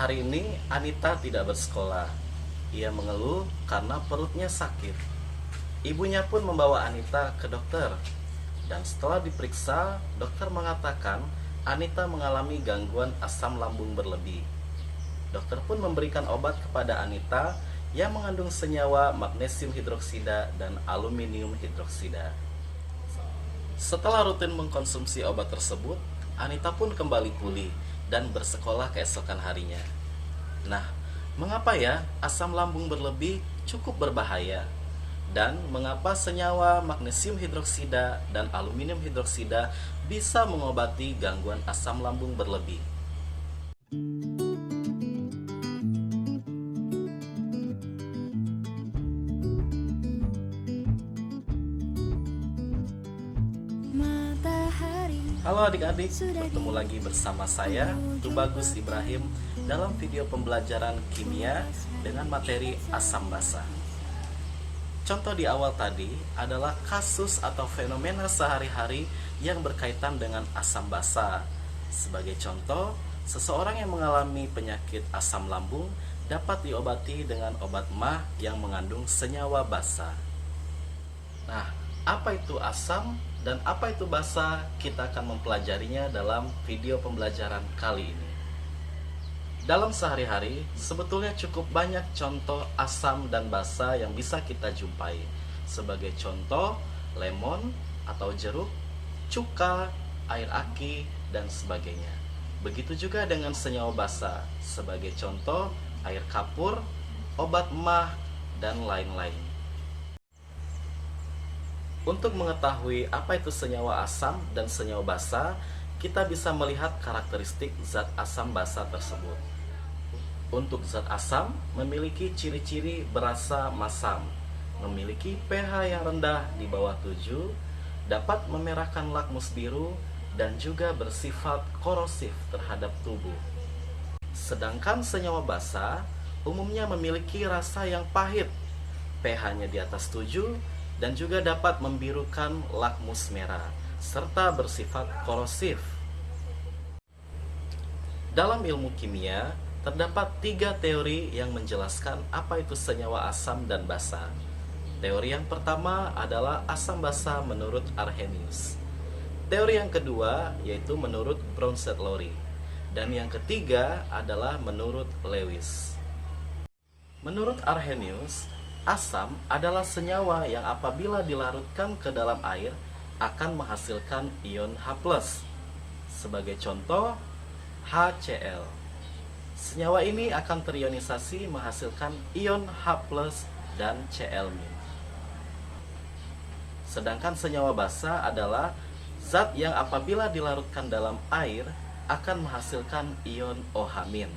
Hari ini Anita tidak bersekolah. Ia mengeluh karena perutnya sakit. Ibunya pun membawa Anita ke dokter. Dan setelah diperiksa, dokter mengatakan Anita mengalami gangguan asam lambung berlebih. Dokter pun memberikan obat kepada Anita yang mengandung senyawa magnesium hidroksida dan aluminium hidroksida. Setelah rutin mengkonsumsi obat tersebut, Anita pun kembali pulih dan bersekolah keesokan harinya. Nah, mengapa ya asam lambung berlebih cukup berbahaya? Dan mengapa senyawa magnesium hidroksida dan aluminium hidroksida bisa mengobati gangguan asam lambung berlebih? Halo adik-adik, bertemu lagi bersama saya, Tubagus Ibrahim, dalam video pembelajaran kimia dengan materi asam basa. Contoh di awal tadi adalah kasus atau fenomena sehari-hari yang berkaitan dengan asam basa. Sebagai contoh, seseorang yang mengalami penyakit asam lambung dapat diobati dengan obat mah yang mengandung senyawa basa. Nah, apa itu asam dan apa itu basa? Kita akan mempelajarinya dalam video pembelajaran kali ini. Dalam sehari-hari, sebetulnya cukup banyak contoh asam dan basa yang bisa kita jumpai. Sebagai contoh, lemon atau jeruk, cuka, air aki, dan sebagainya. Begitu juga dengan senyawa basa, sebagai contoh air kapur, obat mah, dan lain-lain. Untuk mengetahui apa itu senyawa asam dan senyawa basa, kita bisa melihat karakteristik zat asam basa tersebut. Untuk zat asam memiliki ciri-ciri berasa masam, memiliki pH yang rendah di bawah 7, dapat memerahkan lakmus biru, dan juga bersifat korosif terhadap tubuh. Sedangkan senyawa basa umumnya memiliki rasa yang pahit, pH-nya di atas 7, dan juga dapat membirukan lakmus merah, serta bersifat korosif. Dalam ilmu kimia, terdapat 3 teori yang menjelaskan apa itu senyawa asam dan basa. Teori yang pertama adalah asam basa menurut Arrhenius. Teori yang kedua yaitu menurut Bronsted-Lowry. Dan yang ketiga adalah menurut Lewis. Menurut Arrhenius, asam adalah senyawa yang apabila dilarutkan ke dalam air akan menghasilkan ion H+. Sebagai contoh, HCl. Senyawa ini akan terionisasi menghasilkan ion H+ dan Cl-. Sedangkan senyawa basa adalah zat yang apabila dilarutkan dalam air akan menghasilkan ion OH-.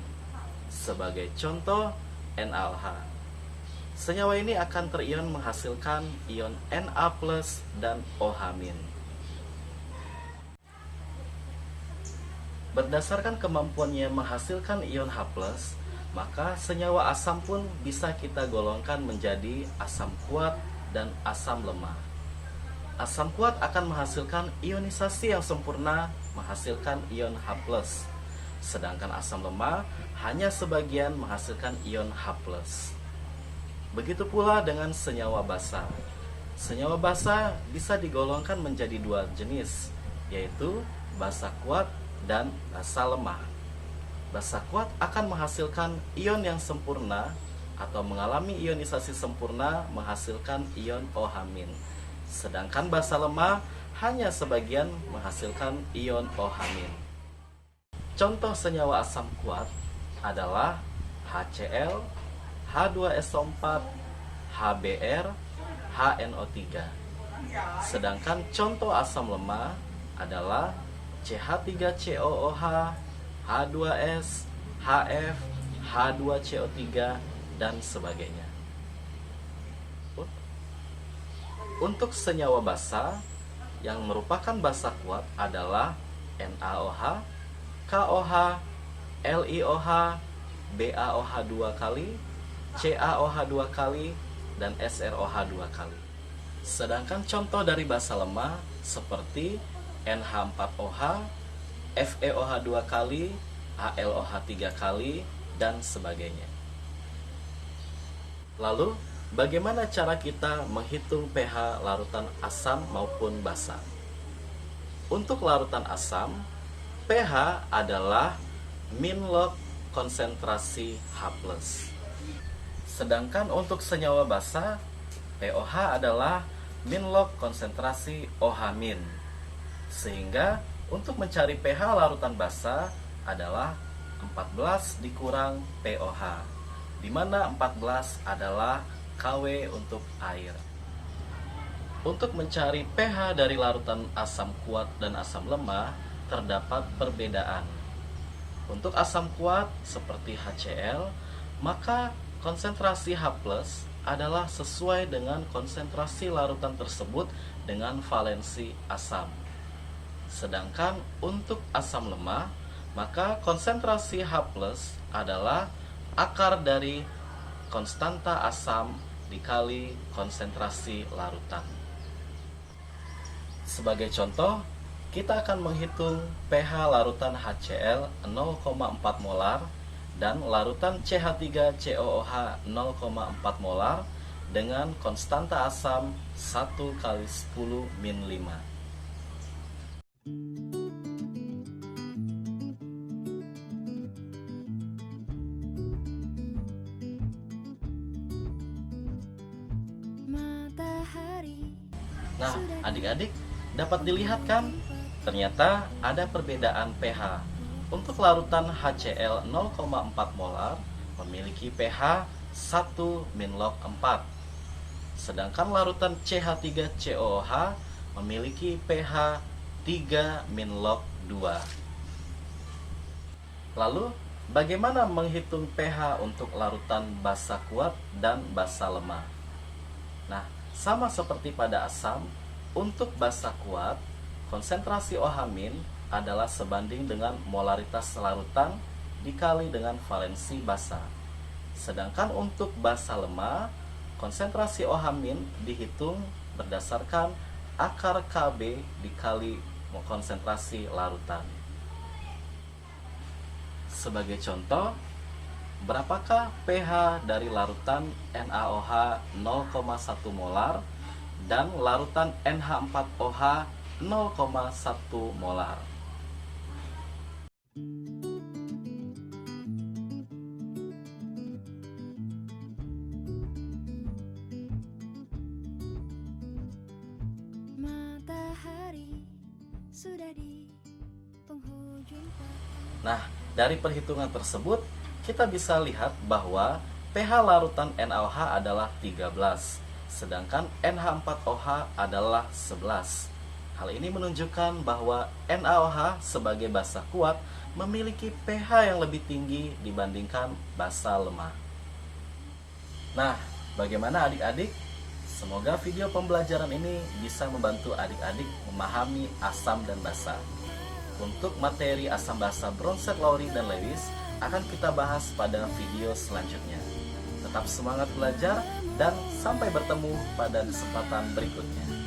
Sebagai contoh, NaOH. Senyawa ini akan terion menghasilkan ion Na+ dan OH-. Berdasarkan kemampuannya menghasilkan ion H+, maka senyawa asam pun bisa kita golongkan menjadi asam kuat dan asam lemah. Asam kuat akan menghasilkan ionisasi yang sempurna menghasilkan ion H+. Sedangkan asam lemah hanya sebagian menghasilkan ion H+. Begitu pula dengan senyawa basa. Senyawa basa bisa digolongkan menjadi 2 jenis, yaitu basa kuat dan basa lemah. Basa kuat akan menghasilkan ion yang sempurna atau mengalami ionisasi sempurna menghasilkan ion OH-. Sedangkan basa lemah hanya sebagian menghasilkan ion OH-. Contoh senyawa asam kuat adalah HCl, H2SO4, HBr, HNO3. Sedangkan contoh asam lemah adalah CH3COOH, H2S, HF, H2CO3, dan sebagainya. Untuk senyawa basa yang merupakan basa kuat adalah NaOH, KOH, LiOH, BaOH 2 kali, CaOH 2 kali, dan SrOH 2 kali. Sedangkan contoh dari basa lemah seperti NH4OH, FeOH 2 kali, AlOH 3 kali, dan sebagainya. Lalu, bagaimana cara kita menghitung pH larutan asam maupun basa? Untuk larutan asam, pH adalah min log konsentrasi H+. Sedangkan untuk senyawa basa, pOH adalah min log konsentrasi OH-. Sehingga untuk mencari pH larutan basa adalah 14 dikurang pOH, di mana 14 adalah Kw untuk air. Untuk mencari pH dari larutan asam kuat dan asam lemah, terdapat perbedaan. Untuk asam kuat seperti HCl, maka konsentrasi H+ adalah sesuai dengan konsentrasi larutan tersebut dengan valensi asam. Sedangkan untuk asam lemah, maka konsentrasi H+ adalah akar dari konstanta asam dikali konsentrasi larutan. Sebagai contoh, kita akan menghitung pH larutan HCl 0,4 molar dan larutan CH3COOH 0,4 molar dengan konstanta asam 1 kali 10 min 5. Nah, adik-adik dapat dilihat kan? Ternyata ada perbedaan pH. Untuk larutan HCl 0,4 molar memiliki pH 1 min log 4. Sedangkan larutan CH3COOH memiliki pH 3 min log 2. Lalu, bagaimana menghitung pH untuk larutan basa kuat dan basa lemah? Nah, sama seperti pada asam, untuk basa kuat, konsentrasi OH- adalah sebanding dengan molaritas larutan dikali dengan valensi basa. Sedangkan untuk basa lemah, konsentrasi OH- dihitung berdasarkan akar Kb dikali konsentrasi larutan. Sebagai contoh, berapakah pH dari larutan NaOH 0,1 molar dan larutan NH4OH 0,1 molar? Matahari sudah di penghujung. Nah, dari perhitungan tersebut, kita bisa lihat bahwa pH larutan NaOH adalah 13, sedangkan NH4OH adalah 11. Hal ini menunjukkan bahwa NaOH sebagai basa kuat memiliki pH yang lebih tinggi dibandingkan basa lemah. Nah, bagaimana adik-adik? Semoga video pembelajaran ini bisa membantu adik-adik memahami asam dan basa. Untuk materi asam basa Bronsted, Lowry, dan Lewis akan kita bahas pada video selanjutnya. Tetap semangat belajar dan sampai bertemu pada kesempatan berikutnya.